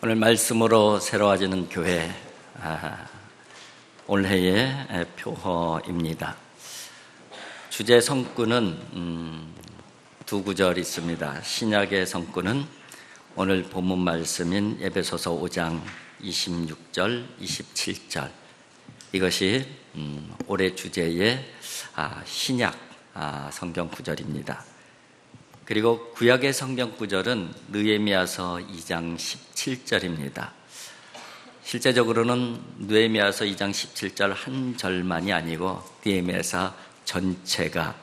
오늘 말씀으로 새로워지는 교회 올해의 표어입니다. 주제 성구는 두 구절 있습니다. 신약의 성구는 오늘 본문 말씀인 에베소서 5장 26절, 27절 이것이 올해 주제의 신약 성경 구절입니다. 그리고 구약의 성경 구절은 느헤미야서 2장 17절입니다. 실제적으로는 느헤미야서 2장 17절 한 절만이 아니고 느헤미야서 전체가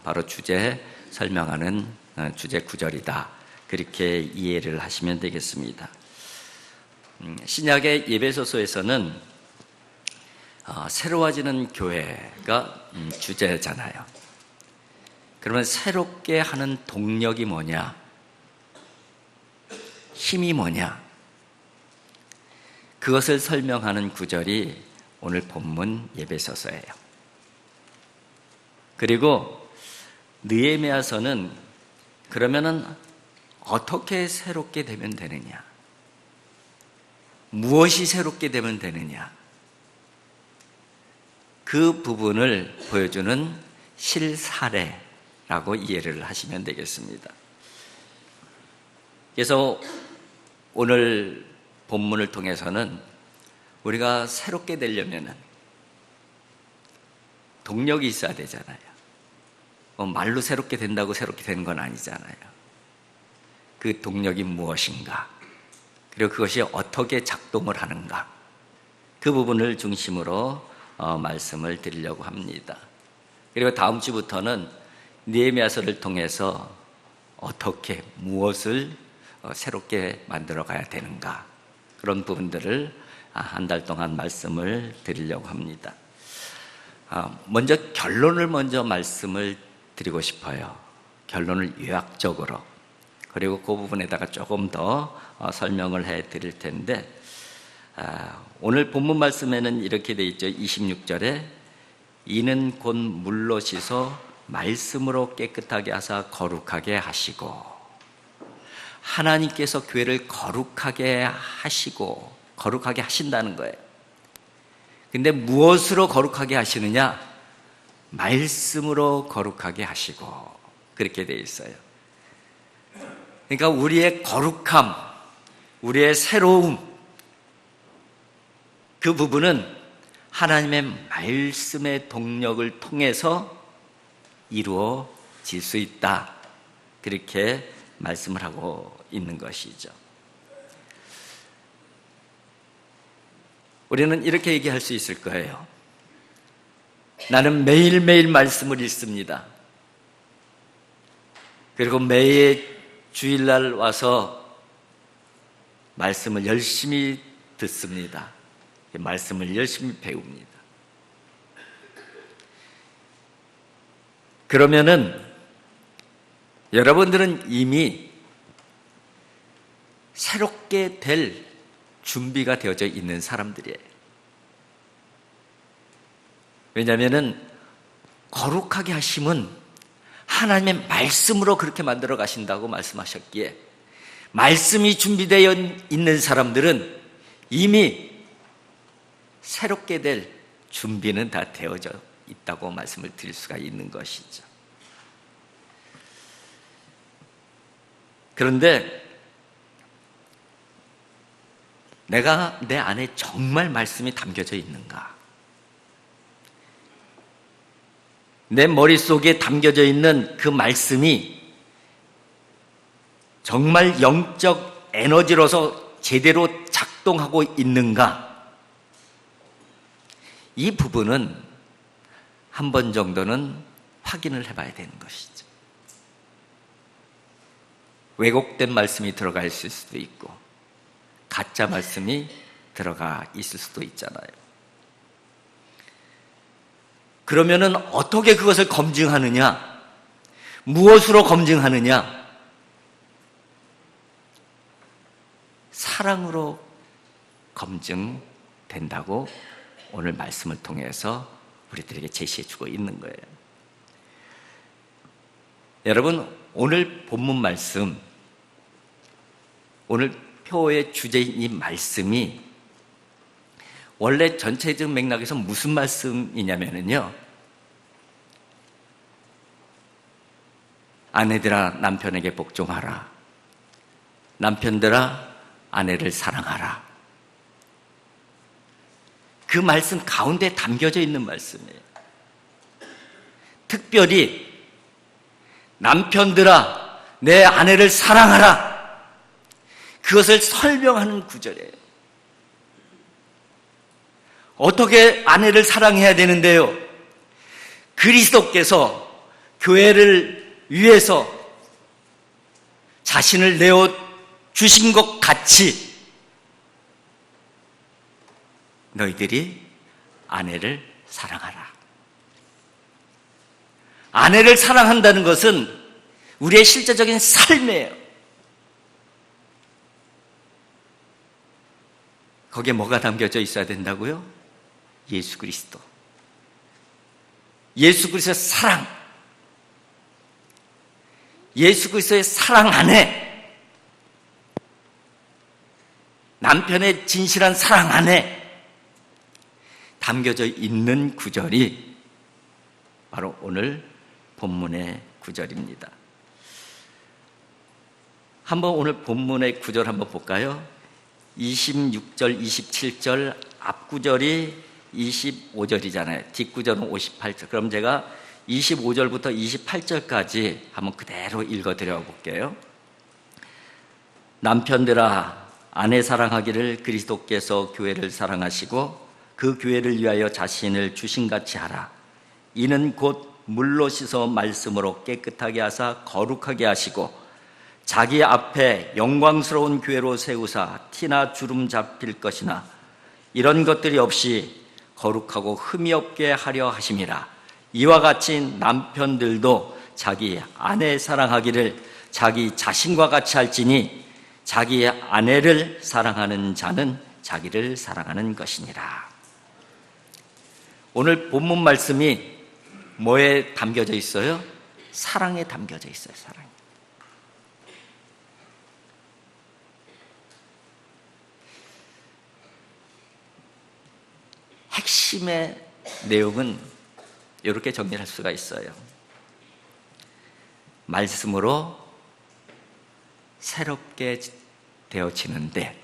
바로 주제 설명하는 주제 구절이다. 그렇게 이해를 하시면 되겠습니다. 신약의 에베소서에서는 새로워지는 교회가 주제잖아요. 그러면 새롭게 하는 동력이 뭐냐? 힘이 뭐냐? 그것을 설명하는 구절이 오늘 본문 에베소서예요. 그리고 느헤미야서는 그러면은 어떻게 새롭게 되면 되느냐? 무엇이 새롭게 되면 되느냐? 그 부분을 보여주는 실사례라고 이해를 하시면 되겠습니다. 그래서 오늘 본문을 통해서는 우리가 새롭게 되려면 동력이 있어야 되잖아요. 말로 새롭게 된다고 새롭게 되는 건 아니잖아요. 그 동력이 무엇인가? 그리고 그것이 어떻게 작동을 하는가? 그 부분을 중심으로 말씀을 드리려고 합니다. 그리고 다음 주부터는 느헤미야서를 통해서 어떻게 무엇을 새롭게 만들어 가야 되는가 그런 부분들을 한 달 동안 말씀을 드리려고 합니다. 먼저 결론을 말씀을 드리고 싶어요. 결론을 요약적으로. 그리고 그 부분에다가 조금 더 설명을 해 드릴 텐데 오늘 본문 말씀에는 이렇게 돼 있죠. 26절에 이는 곧 물로 씻어 말씀으로 깨끗하게 하사 거룩하게 하시고, 하나님께서 교회를 거룩하게 하시고 거룩하게 하신다는 거예요. 근데 무엇으로 거룩하게 하시느냐? 말씀으로 거룩하게 하시고, 그렇게 돼 있어요. 그러니까 우리의 거룩함, 우리의 새로움, 그 부분은 하나님의 말씀의 동력을 통해서 이루어질 수 있다. 그렇게 말씀을 하고 있는 것이죠. 우리는 이렇게 얘기할 수 있을 거예요. 나는 매일매일 말씀을 읽습니다. 그리고 매일 주일날 와서 말씀을 열심히 듣습니다. 말씀을 열심히 배웁니다. 그러면은 여러분들은 이미 새롭게 될 준비가 되어져 있는 사람들이에요. 왜냐하면은 거룩하게 하심은 하나님의 말씀으로 그렇게 만들어 가신다고 말씀하셨기에 말씀이 준비되어 있는 사람들은 이미 새롭게 될 준비는 다 되어져 있다고 말씀을 드릴 수가 있는 것이죠. 그런데 내가 내 안에 정말 말씀이 담겨져 있는가? 내 머릿속에 담겨져 있는 그 말씀이 정말 영적 에너지로서 제대로 작동하고 있는가? 이 부분은 한 번 정도는 확인을 해봐야 되는 것이죠. 왜곡된 말씀이 들어가 있을 수도 있고 가짜 말씀이 들어가 있을 수도 있잖아요. 그러면은 어떻게 그것을 검증하느냐? 무엇으로 검증하느냐? 사랑으로 검증된다고 오늘 말씀을 통해서 우리들에게 제시해주고 있는 거예요. 여러분, 오늘 본문 말씀, 오늘 표의 주제인 이 말씀이 원래 전체적 맥락에서 무슨 말씀이냐면요, 아내들아 남편에게 복종하라, 남편들아 아내를 사랑하라. 그 말씀 가운데 담겨져 있는 말씀이에요. 특별히 남편들아 내 아내를 사랑하라, 그것을 설명하는 구절이에요. 어떻게 아내를 사랑해야 되는데요? 그리스도께서 교회를 위해서 자신을 내어 주신 것 같이 너희들이 아내를 사랑하라. 아내를 사랑한다는 것은 우리의 실제적인 삶이에요. 거기에 뭐가 담겨져 있어야 된다고요? 예수 그리스도. 예수 그리스도의 사랑. 예수 그리스도의 사랑 안에, 남편의 진실한 사랑 안에 담겨져 있는 구절이 바로 오늘 본문의 구절입니다. 한번 오늘 본문의 구절 한번 볼까요? 26절, 27절, 앞구절이 25절이잖아요. 뒷구절은 58절. 그럼 제가 25절부터 28절까지 한번 그대로 읽어드려 볼게요. 남편들아 아내 사랑하기를 그리스도께서 교회를 사랑하시고 그 교회를 위하여 자신을 주신같이 하라. 이는 곧 물로 씻어 말씀으로 깨끗하게 하사 거룩하게 하시고 자기 앞에 영광스러운 교회로 세우사 티나 주름 잡힐 것이나 이런 것들이 없이 거룩하고 흠이 없게 하려 하심이라. 이와 같이 남편들도 자기 아내 사랑하기를 자기 자신과 같이 할지니 자기 아내를 사랑하는 자는 자기를 사랑하는 것이니라. 오늘 본문 말씀이 뭐에 담겨져 있어요? 사랑에 담겨져 있어요. 사랑. 핵심의 내용은 이렇게 정리할 수가 있어요. 말씀으로 새롭게 되어지는데,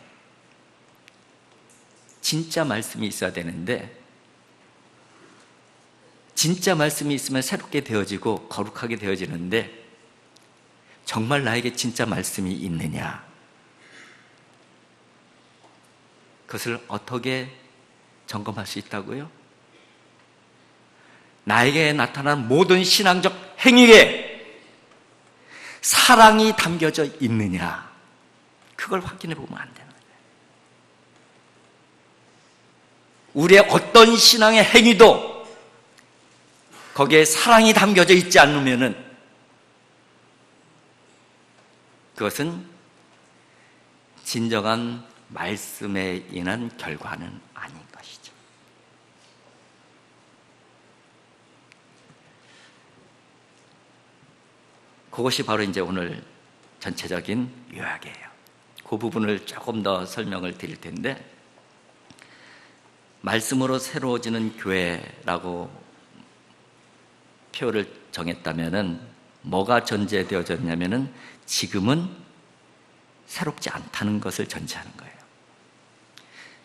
진짜 말씀이 있어야 되는데, 진짜 말씀이 있으면 새롭게 되어지고 거룩하게 되어지는데, 정말 나에게 진짜 말씀이 있느냐? 그것을 어떻게 점검할 수 있다고요? 나에게 나타난 모든 신앙적 행위에 사랑이 담겨져 있느냐, 그걸 확인해 보면 안 되는 거예요. 우리의 어떤 신앙의 행위도 거기에 사랑이 담겨져 있지 않으면은 그것은 진정한 말씀에 인한 결과는 아닌 것이죠. 그것이 바로 이제 오늘 전체적인 요약이에요. 그 부분을 조금 더 설명을 드릴 텐데, 말씀으로 새로워지는 교회라고 표를 정했다면은 뭐가 전제되어졌냐면은 지금은 새롭지 않다는 것을 전제하는 거예요.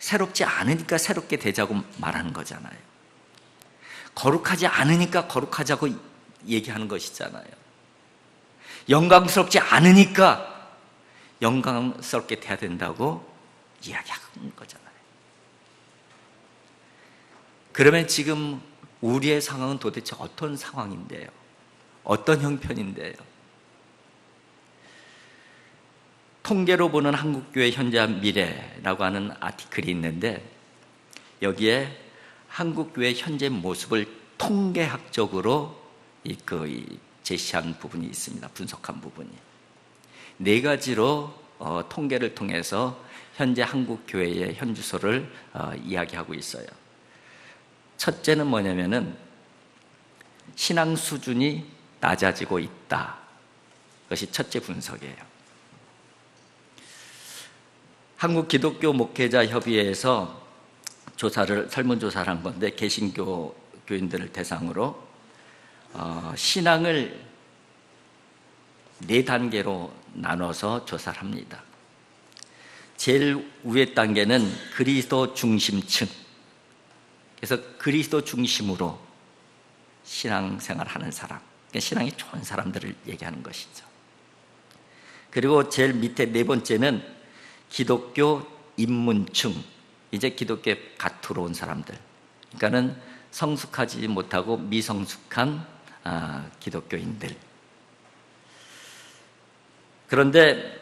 새롭지 않으니까 새롭게 되자고 말하는 거잖아요. 거룩하지 않으니까 거룩하자고 얘기하는 것이잖아요. 영광스럽지 않으니까 영광스럽게 돼야 된다고 이야기하는 거잖아요. 그러면 지금 우리의 상황은 도대체 어떤 상황인데요? 어떤 형편인데요? 통계로 보는 한국교회 현재와 미래라고 하는 아티클이 있는데, 여기에 한국교회 현재 모습을 통계학적으로 제시한 부분이 있습니다. 분석한 부분이. 4가지로 통계를 통해서 현재 한국교회의 현주소를 이야기하고 있어요. 첫째는 뭐냐면은 신앙 수준이 낮아지고 있다. 그것이 첫째 분석이에요. 한국 기독교 목회자 협의회에서 설문조사를 한 건데, 개신교 교인들을 대상으로 신앙을 4단계로 나눠서 조사를 합니다. 제일 위의 단계는 그리스도 중심층. 그래서 그리스도 중심으로 신앙생활을 하는 사람, 신앙이 좋은 사람들을 얘기하는 것이죠. 그리고 제일 밑에 4번째는 기독교 입문층, 이제 기독교에 갓 들어온 사람들, 그러니까는 성숙하지 못하고 미성숙한 기독교인들. 그런데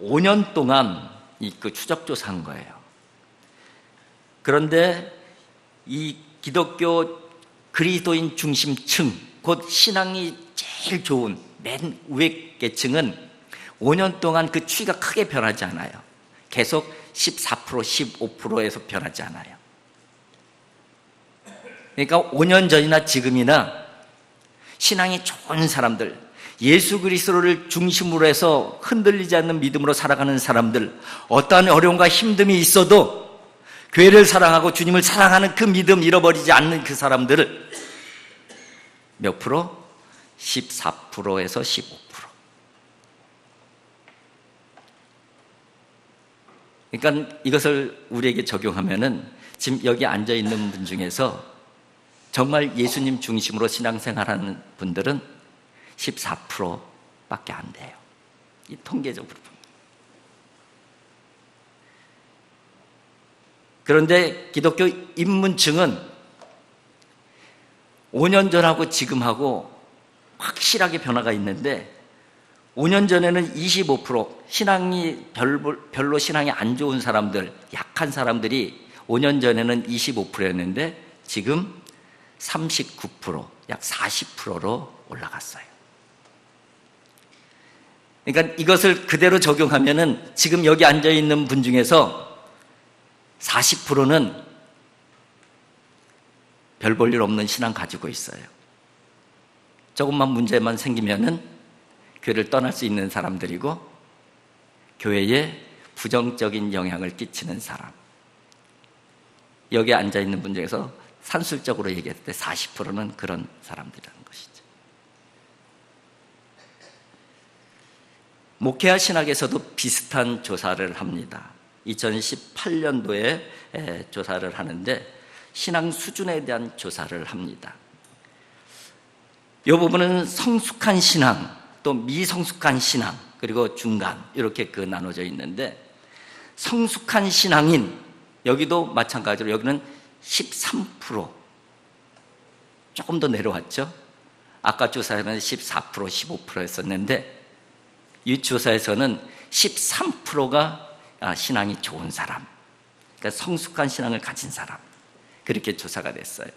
5년 동안 그 추적조사한 거예요. 그런데 이 기독교 그리스도인 중심층, 곧 신앙이 제일 좋은 맨 위의 계층은 5년 동안 그 추이가 크게 변하지 않아요. 계속 14%, 15%에서 변하지 않아요. 그러니까 5년 전이나 지금이나 신앙이 좋은 사람들, 예수 그리스도를 중심으로 해서 흔들리지 않는 믿음으로 살아가는 사람들, 어떠한 어려움과 힘듦이 있어도 교회를 사랑하고 주님을 사랑하는 그 믿음 잃어버리지 않는 그 사람들을 몇 프로? 14%에서 15%. 그러니까 이것을 우리에게 적용하면은 지금 여기 앉아 있는 분 중에서 정말 예수님 중심으로 신앙생활하는 분들은 14%밖에 안 돼요. 이 통계적으로. 그런데 기독교 입문층은 5년 전하고 지금하고 확실하게 변화가 있는데, 5년 전에는 25%, 신앙이 별로 신앙이 안 좋은 사람들, 약한 사람들이 5년 전에는 25%였는데 지금 39%, 약 40%로 올라갔어요. 그러니까 이것을 그대로 적용하면은 지금 여기 앉아 있는 분 중에서 40%는 별 볼 일 없는 신앙 가지고 있어요. 조금만 문제만 생기면은 교회를 떠날 수 있는 사람들이고, 교회에 부정적인 영향을 끼치는 사람. 여기 앉아 있는 분 중에서 산술적으로 얘기했을 때 40%는 그런 사람들이라는 것이죠. 목회와 신학에서도 비슷한 조사를 합니다. 2018년도에 조사를 하는데 신앙 수준에 대한 조사를 합니다. 이 부분은 성숙한 신앙, 또 미성숙한 신앙, 그리고 중간, 이렇게 나눠져 있는데, 성숙한 신앙인, 여기도 마찬가지로 여기는 13%, 조금 더 내려왔죠. 아까 조사에는 14%, 15%였었는데 이 조사에서는 13%가 신앙이 좋은 사람, 그러니까 성숙한 신앙을 가진 사람, 그렇게 조사가 됐어요.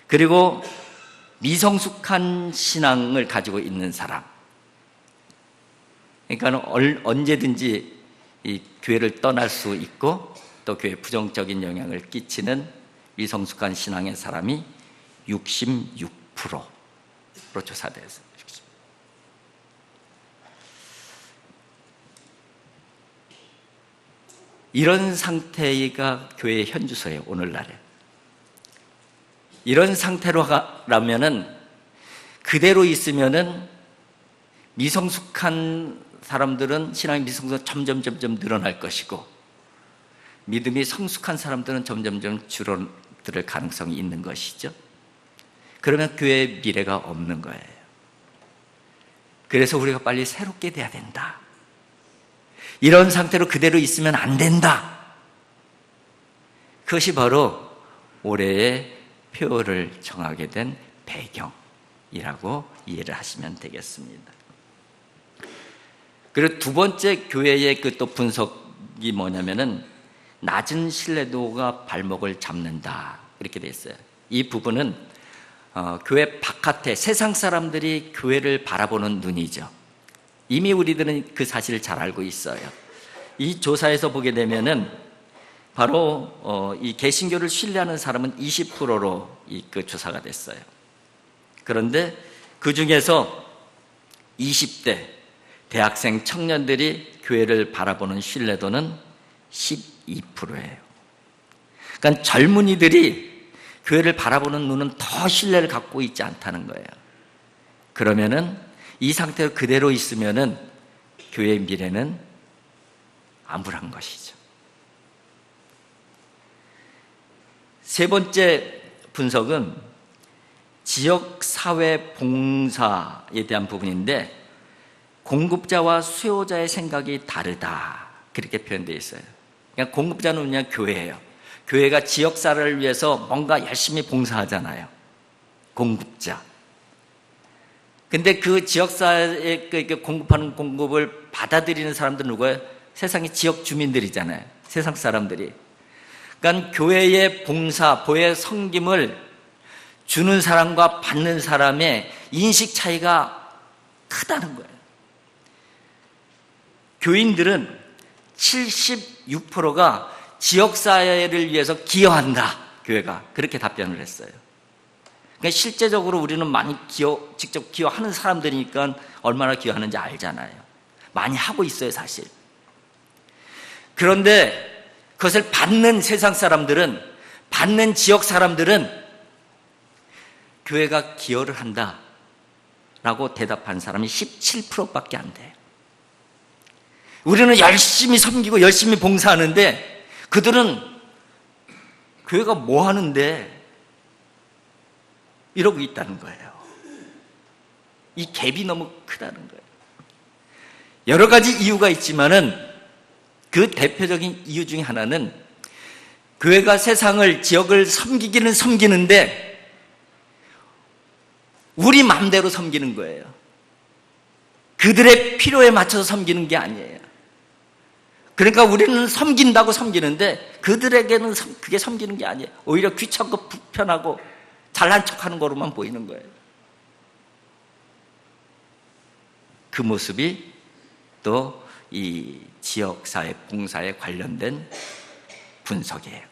그리고 미성숙한 신앙을 가지고 있는 사람, 그러니까 언제든지 이 교회를 떠날 수 있고 또 교회에 부정적인 영향을 끼치는 미성숙한 신앙의 사람이 66%로 조사되었어요. 이런 상태가 교회의 현주소예요, 오늘날에. 이런 상태로라면은 그대로 있으면은 미성숙한 사람들은 신앙의 미성숙한 점점 늘어날 것이고, 믿음이 성숙한 사람들은 점점 줄어들 가능성이 있는 것이죠. 그러면 교회의 미래가 없는 거예요. 그래서 우리가 빨리 새롭게 돼야 된다. 이런 상태로 그대로 있으면 안 된다. 그것이 바로 올해의 표를 정하게 된 배경이라고 이해를 하시면 되겠습니다. 그리고 두 번째 교회의 또 분석이 뭐냐면은 낮은 신뢰도가 발목을 잡는다, 이렇게 돼 있어요. 이 부분은 교회 바깥에 세상 사람들이 교회를 바라보는 눈이죠. 이미 우리들은 그 사실을 잘 알고 있어요. 이 조사에서 보게 되면은 바로 이 개신교를 신뢰하는 사람은 20%로 그 조사가 됐어요. 그런데 그 중에서 20대 대학생 청년들이 교회를 바라보는 신뢰도는 12%예요. 그러니까 젊은이들이 교회를 바라보는 눈은 더 신뢰를 갖고 있지 않다는 거예요. 그러면은 이 상태로 그대로 있으면은 교회의 미래는 암울한 것이죠. 세 번째 분석은 지역사회 봉사에 대한 부분인데, 공급자와 수요자의 생각이 다르다, 그렇게 표현되어 있어요. 그러니까 공급자는 그냥 교회예요. 교회가 지역사회를 위해서 뭔가 열심히 봉사하잖아요, 공급자. 근데 그 지역사회에 공급하는 공급을 받아들이는 사람들은 누구예요? 세상의 지역 주민들이잖아요, 세상 사람들이. 그러니까 교회의 봉사, 교회의 섬김을 주는 사람과 받는 사람의 인식 차이가 크다는 거예요. 교인들은 76%가 지역사회를 위해서 기여한다, 교회가 그렇게 답변을 했어요. 그러니까 실제적으로 우리는 많이 직접 기여하는 사람들이니까 얼마나 기여하는지 알잖아요. 많이 하고 있어요, 사실. 그런데 그것을 받는 세상 사람들은, 받는 지역 사람들은 교회가 기여를 한다라고 대답한 사람이 17%밖에 안 돼요. 우리는 열심히 섬기고 열심히 봉사하는데 그들은 교회가 뭐 하는데 이러고 있다는 거예요. 이 갭이 너무 크다는 거예요. 여러 가지 이유가 있지만은 그 대표적인 이유 중에 하나는, 교회가 세상을, 지역을 섬기기는 섬기는데 우리 마음대로 섬기는 거예요. 그들의 필요에 맞춰서 섬기는 게 아니에요. 그러니까 우리는 섬긴다고 섬기는데 그들에게는 그게 섬기는 게 아니에요. 오히려 귀찮고 불편하고 잘난 척하는 거로만 보이는 거예요. 그 모습이 또 이 지역사회 봉사에 관련된 분석이에요.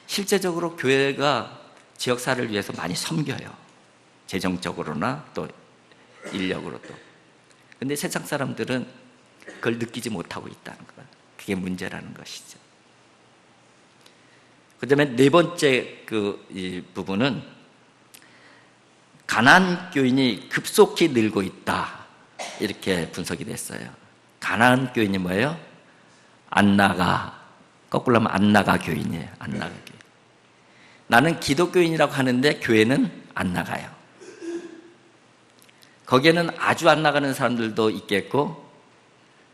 실제적으로 교회가 지역사회를 위해서 많이 섬겨요. 재정적으로나 또 인력으로도. 근데 세상 사람들은 그걸 느끼지 못하고 있다는 거예요. 그게 문제라는 것이죠. 그 다음에 네 번째 이 부분은, 가난안 교인이 급속히 늘고 있다, 이렇게 분석이 됐어요. 가난안 교인이 뭐예요? 안 나가, 거꾸로 하면 안 나가 교인이에요. 안 나가 교인. 나는 기독교인이라고 하는데 교회는 안 나가요. 거기에는 아주 안 나가는 사람들도 있겠고,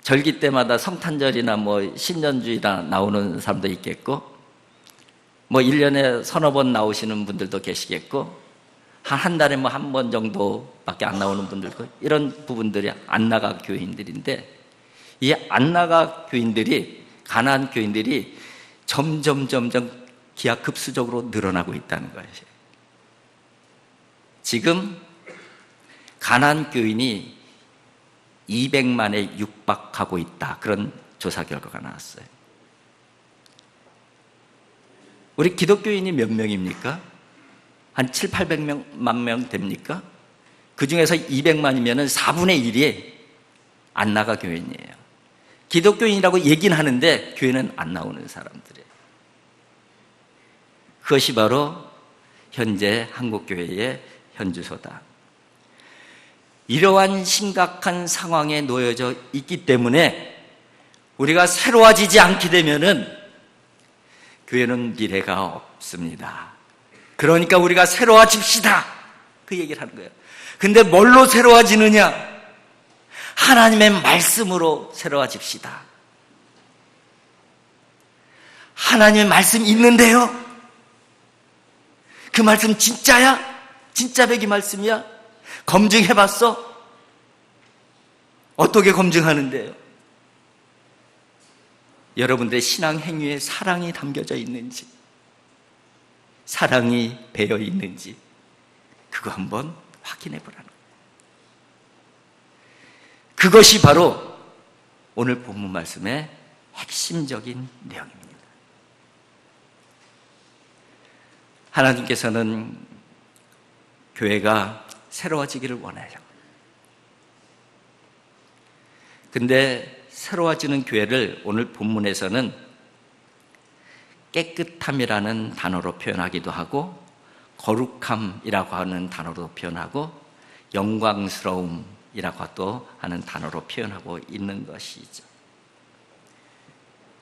절기 때마다 성탄절이나 신년주일이나 나오는 사람도 있겠고, 1년에 서너 번 나오시는 분들도 계시겠고, 한 달에 한 번 정도밖에 안 나오는 분들도, 이런 부분들이 안 나가 교인들인데, 이 안 나가 교인들이, 가난안 교인들이 점점 기하급수적으로 늘어나고 있다는 거예요. 지금 가난안 교인이 200만에 육박하고 있다, 그런 조사 결과가 나왔어요. 우리 기독교인이 몇 명입니까? 한 7, 800만 명 됩니까? 그 중에서 200만이면 4분의 1이 안 나가 교인이에요. 기독교인이라고 얘기는 하는데 교회는 안 나오는 사람들이에요. 그것이 바로 현재 한국교회의 현주소다. 이러한 심각한 상황에 놓여져 있기 때문에 우리가 새로워지지 않게 되면은 교회는 미래가 없습니다. 그러니까 우리가 새로워집시다, 그 얘기를 하는 거예요. 근데 뭘로 새로워지느냐? 하나님의 말씀으로 새로워집시다. 하나님의 말씀 있는데요? 그 말씀 진짜야? 진짜 백이 말씀이야? 검증해봤어? 어떻게 검증하는데요? 여러분들의 신앙 행위에 사랑이 담겨져 있는지, 사랑이 배어 있는지, 그거 한번 확인해 보라는 거예요. 그것이 바로 오늘 본문 말씀의 핵심적인 내용입니다. 하나님께서는 교회가 새로워지기를 원해요. 근데 새로워지는 교회를 오늘 본문에서는 깨끗함이라는 단어로 표현하기도 하고 거룩함이라고 하는 단어로 표현하고 영광스러움이라고 또 하는 단어로 표현하고 있는 것이죠.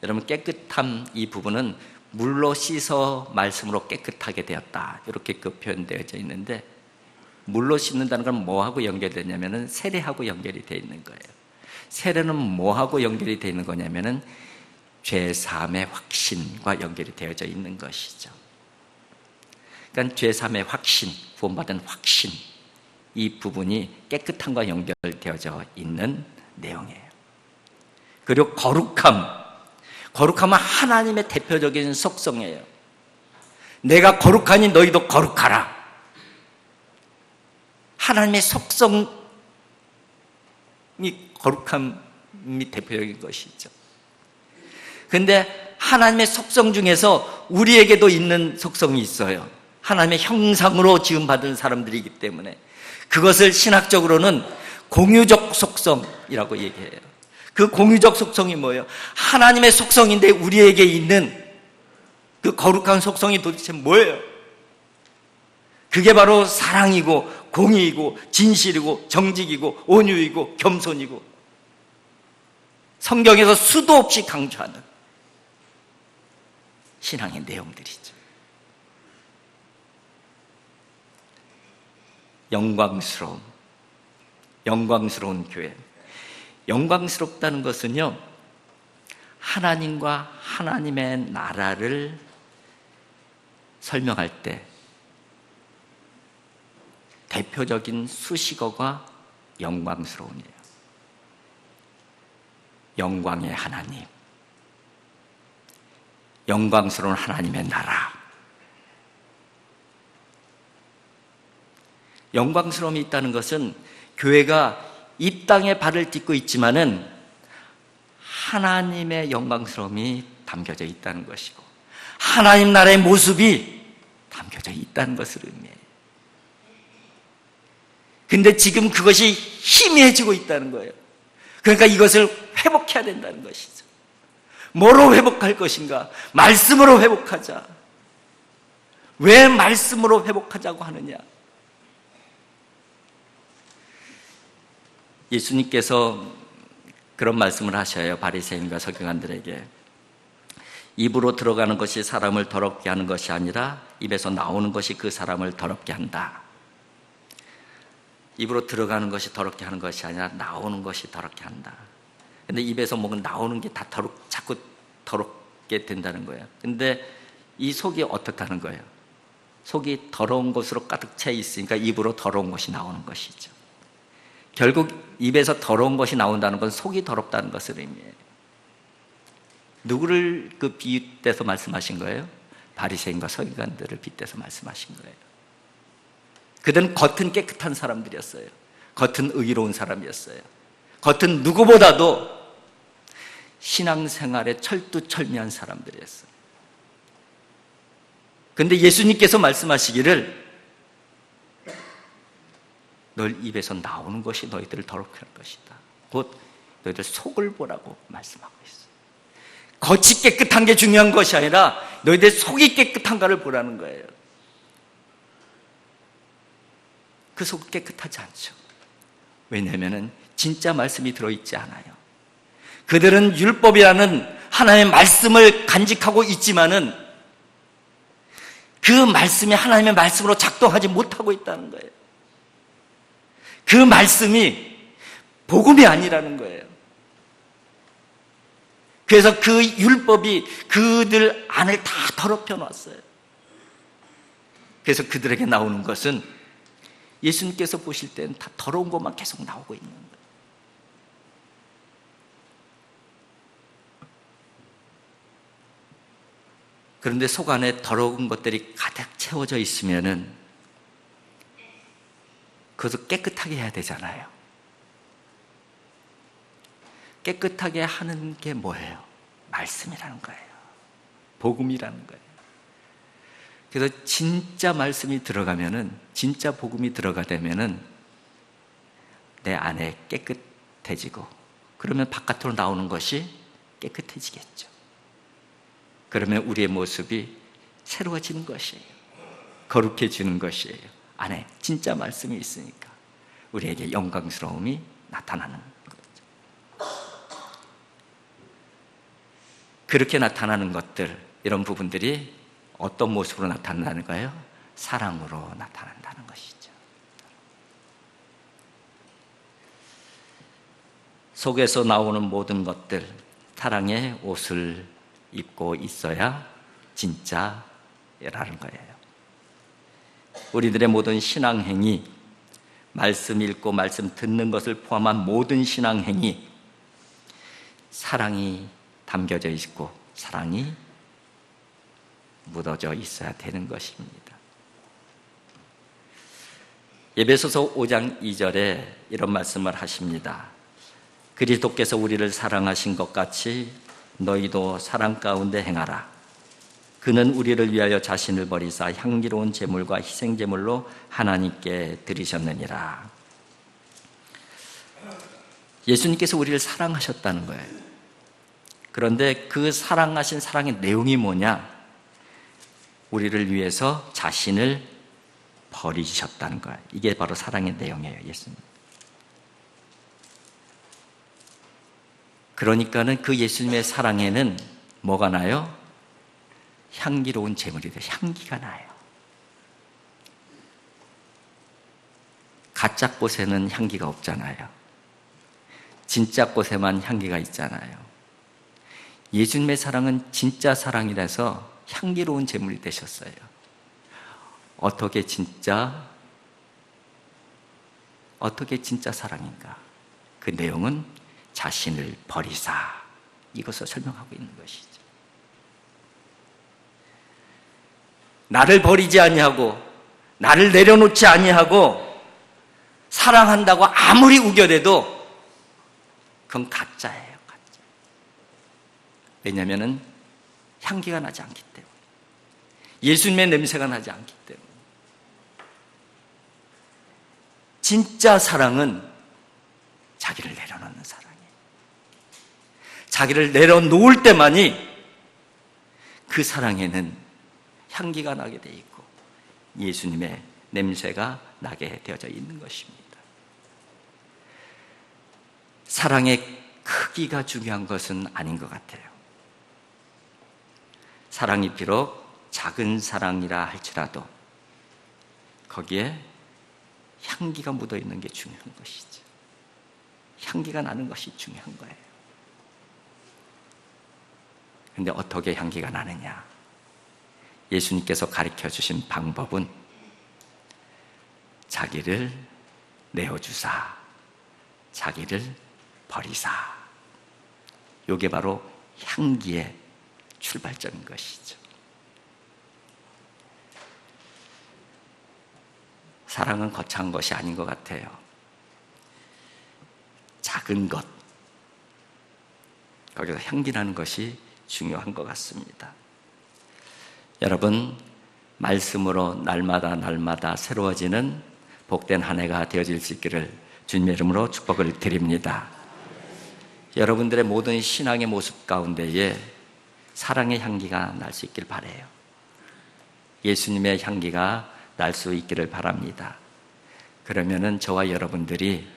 여러분, 깨끗함 이 부분은 물로 씻어 말씀으로 깨끗하게 되었다, 이렇게 표현되어져 있는데, 물로 씻는다는 건 뭐하고 연결되냐면은 세례하고 연결이 되어 있는 거예요. 세례는 뭐하고 연결이 되어 있는 거냐면은 죄사함의 확신과 연결이 되어져 있는 것이죠. 그러니까 죄사함의 확신, 구원받은 확신, 이 부분이 깨끗함과 연결되어져 있는 내용이에요. 그리고 거룩함은 하나님의 대표적인 속성이에요. 내가 거룩하니 너희도 거룩하라. 하나님의 속성이 거룩함이 대표적인 것이죠. 그런데 하나님의 속성 중에서 우리에게도 있는 속성이 있어요. 하나님의 형상으로 지음받은 사람들이기 때문에 그것을 신학적으로는 공유적 속성이라고 얘기해요. 그 공유적 속성이 뭐예요? 하나님의 속성인데 우리에게 있는 그 거룩한 속성이 도대체 뭐예요? 그게 바로 사랑이고 공의이고 진실이고 정직이고 온유이고 겸손이고, 성경에서 수도 없이 강조하는 신앙의 내용들이죠. 영광스러운 교회. 영광스럽다는 것은요, 하나님과 하나님의 나라를 설명할 때 대표적인 수식어가 영광스러움이에요. 영광의 하나님, 영광스러운 하나님의 나라. 영광스러움이 있다는 것은 교회가 이 땅에 발을 딛고 있지만은 하나님의 영광스러움이 담겨져 있다는 것이고 하나님 나라의 모습이 담겨져 있다는 것을 의미해요. 근데 지금 그것이 희미해지고 있다는 거예요. 그러니까 이것을 회복해야 된다는 것이죠. 뭐로 회복할 것인가? 말씀으로 회복하자. 왜 말씀으로 회복하자고 하느냐? 예수님께서 그런 말씀을 하셔요. 바리새인과 서기관들에게. 입으로 들어가는 것이 사람을 더럽게 하는 것이 아니라 입에서 나오는 것이 그 사람을 더럽게 한다. 입으로 들어가는 것이 더럽게 하는 것이 아니라 나오는 것이 더럽게 한다. 근데 입에서 뭔가 나오는 게 다 자꾸 더럽게 된다는 거예요. 근데 이 속이 어떻다는 거예요? 속이 더러운 것으로 가득 차 있으니까 입으로 더러운 것이 나오는 것이죠. 결국 입에서 더러운 것이 나온다는 건 속이 더럽다는 것을 의미해요. 누구를 빗대서 말씀하신 거예요? 바리새인과 서기관들을 빗대서 말씀하신 거예요. 그들은 겉은 깨끗한 사람들이었어요. 겉은 의로운 사람이었어요. 겉은 누구보다도 신앙생활에 철두철미한 사람들이었어요. 그런데 예수님께서 말씀하시기를 널 입에서 나오는 것이 너희들을 더럽게 할 것이다. 곧 너희들 속을 보라고 말씀하고 있어요. 겉이 깨끗한 게 중요한 것이 아니라 너희들 속이 깨끗한가를 보라는 거예요. 그 속은 깨끗하지 않죠. 왜냐하면 진짜 말씀이 들어있지 않아요. 그들은 율법이라는 하나님의 말씀을 간직하고 있지만은 그 말씀이 하나님의 말씀으로 작동하지 못하고 있다는 거예요. 그 말씀이 복음이 아니라는 거예요. 그래서 그 율법이 그들 안을 다 더럽혀 놨어요. 그래서 그들에게 나오는 것은 예수님께서 보실 때는 다 더러운 것만 계속 나오고 있는 거예요. 그런데 속 안에 더러운 것들이 가득 채워져 있으면은 그것을 깨끗하게 해야 되잖아요. 깨끗하게 하는 게 뭐예요? 말씀이라는 거예요. 복음이라는 거예요. 그래서 진짜 말씀이 들어가면은, 진짜 복음이 들어가되면은 내 안에 깨끗해지고 그러면 바깥으로 나오는 것이 깨끗해지겠죠. 그러면 우리의 모습이 새로워지는 것이에요. 거룩해지는 것이에요. 안에 진짜 말씀이 있으니까 우리에게 영광스러움이 나타나는 거죠. 그렇게 나타나는 것들, 이런 부분들이 어떤 모습으로 나타난다는 거예요? 사랑으로 나타난다는 것이죠. 속에서 나오는 모든 것들, 사랑의 옷을 입고 있어야 진짜라는 거예요. 우리들의 모든 신앙행위, 말씀 읽고 말씀 듣는 것을 포함한 모든 신앙행위, 사랑이 담겨져 있고 사랑이 묻어져 있어야 되는 것입니다. 에베소서 5장 2절에 이런 말씀을 하십니다. 그리스도께서 우리를 사랑하신 것 같이 너희도 사랑 가운데 행하라. 그는 우리를 위하여 자신을 버리사 향기로운 제물과 희생제물로 하나님께 드리셨느니라. 예수님께서 우리를 사랑하셨다는 거예요. 그런데 그 사랑하신 사랑의 내용이 뭐냐? 우리를 위해서 자신을 버리셨다는 거예요. 이게 바로 사랑의 내용이에요, 예수님. 그러니까는 그 예수님의 사랑에는 뭐가 나요? 향기로운 제물이 돼요. 향기가 나요. 가짜 꽃에는 향기가 없잖아요. 진짜 꽃에만 향기가 있잖아요. 예수님의 사랑은 진짜 사랑이라서 향기로운 제물이 되셨어요. 어떻게 진짜 사랑인가? 그 내용은 자신을 버리사, 이것을 설명하고 있는 것이죠. 나를 버리지 아니하고 나를 내려놓지 아니하고 사랑한다고 아무리 우겨대도 그건 가짜예요. 가짜. 왜냐하면 향기가 나지 않기 때문에, 예수님의 냄새가 나지 않기 때문에. 진짜 사랑은 자기를 내려놓는 사랑이에요. 자기를 내려놓을 때만이 그 사랑에는 향기가 나게 돼 있고 예수님의 냄새가 나게 되어져 있는 것입니다. 사랑의 크기가 중요한 것은 아닌 것 같아요. 사랑이 비록 작은 사랑이라 할지라도 거기에 향기가 묻어 있는 게 중요한 것이죠. 향기가 나는 것이 중요한 거예요. 그런데 어떻게 향기가 나느냐? 예수님께서 가르쳐 주신 방법은 자기를 내어주사, 자기를 버리사. 이게 바로 향기의 출발점인 것이죠. 사랑은 거창한 것이 아닌 것 같아요. 작은 것, 거기서 향기 나는 것이 중요한 것 같습니다. 여러분, 말씀으로 날마다 새로워지는 복된 한 해가 되어질 수 있기를 주님의 이름으로 축복을 드립니다. 여러분들의 모든 신앙의 모습 가운데에 사랑의 향기가 날 수 있길 바라요. 예수님의 향기가 날 수 있기를 바랍니다. 그러면은 저와 여러분들이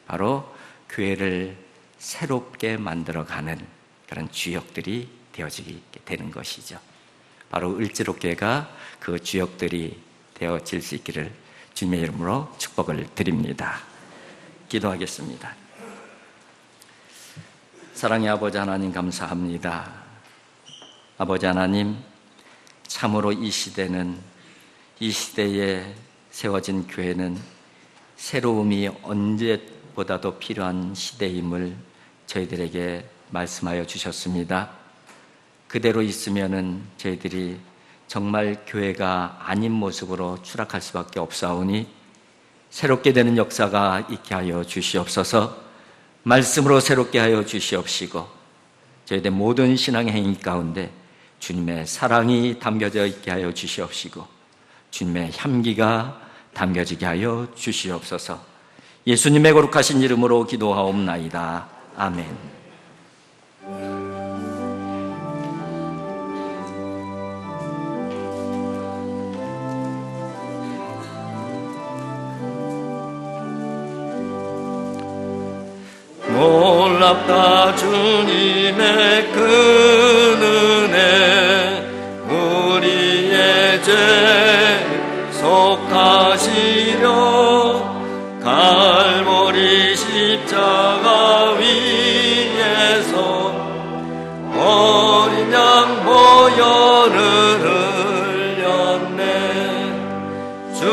바로 교회를 새롭게 만들어가는 그런 주역들이 되어지게 되는 것이죠. 바로 을지로교회가 그 주역들이 되어질 수 있기를 주님의 이름으로 축복을 드립니다. 기도하겠습니다. 사랑의 아버지 하나님, 감사합니다. 아버지 하나님, 참으로 이 시대에 세워진 교회는 새로움이 언제보다도 필요한 시대임을 저희들에게 말씀하여 주셨습니다. 그대로 있으면은 저희들이 정말 교회가 아닌 모습으로 추락할 수밖에 없사오니 새롭게 되는 역사가 있게 하여 주시옵소서. 말씀으로 새롭게 하여 주시옵시고 저희들 모든 신앙의 행위 가운데 주님의 사랑이 담겨져 있게 하여 주시옵시고 주님의 향기가 담겨지게 하여 주시옵소서. 예수님의 거룩하신 이름으로 기도하옵나이다. 아멘. 놀랍다 주님의 큰 은혜, 우리의 죄 속하시려 갈보리 십자가 위에서 어린 양 보혈을 흘렸네. 주의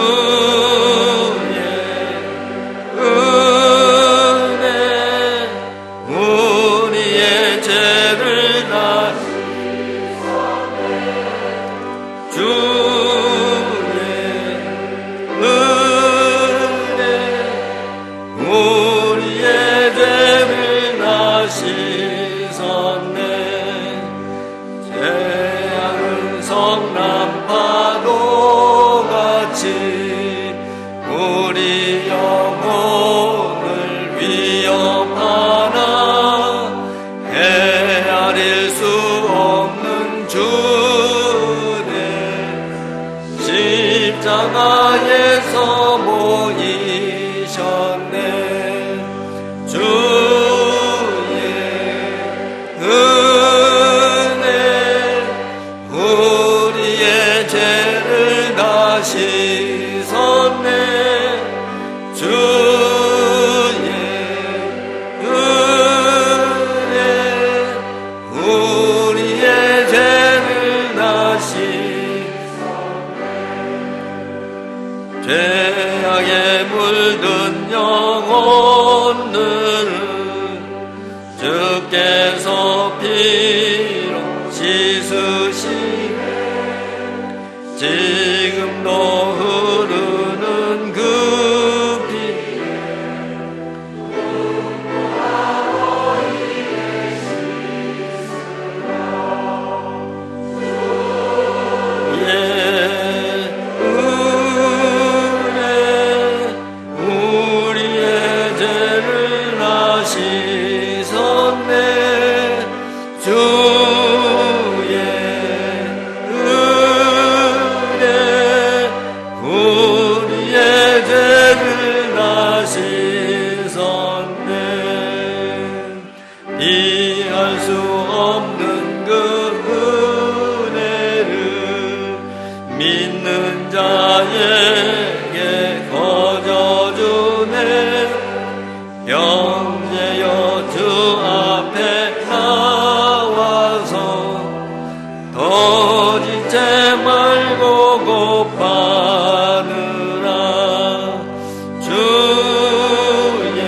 은혜 우리의 죄를 다 주의 은혜 우리의 죄를 다 씻었네. 죄악은 성난 파도같이 우리 영혼을 위협하나 헤아릴 수 없는 주는 십자가에서 모이셨네. 주의 은혜 우리의 죄를 다 씻었네. 주의 은혜 우리의 죄를 다 씻었네. 죄악에 물든 영혼들을 주께서 피로 씻으시네. 지금도 흐르는 그 피 은혜 우리의 죄를 다 씻었네. 주의 은혜 우리의 죄를 다 씻었네. 이해할 수 없는 그 은혜를 믿는 자에게 거저주네. 형제여 주 앞에 나와서 더 지체 말고 고파느라. 주의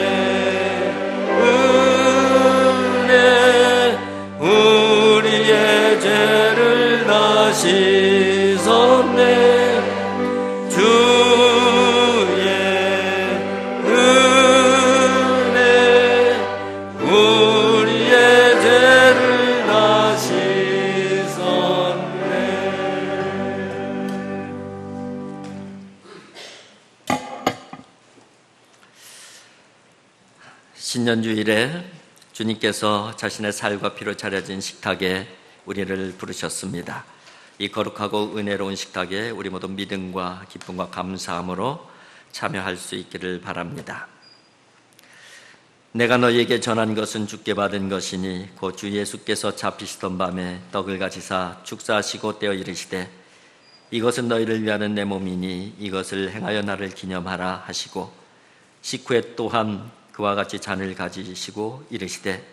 은혜 우리의 죄를 다 씻었네. 주의 은혜 우리의 죄를 다 씻었네. 신년주일에 주님께서 자신의 살과 피로 차려진 식탁에 우리를 부르셨습니다. 이 거룩하고 은혜로운 식탁에 우리 모두 믿음과 기쁨과 감사함으로 참여할 수 있기를 바랍니다. 내가 너희에게 전한 것은 주께 받은 것이니 곧 주 예수께서 잡히시던 밤에 떡을 가지사 축사하시고 떼어 이르시되 이것은 너희를 위하는 내 몸이니 이것을 행하여 나를 기념하라 하시고 식후에 또한 그와 같이 잔을 가지시고 이르시되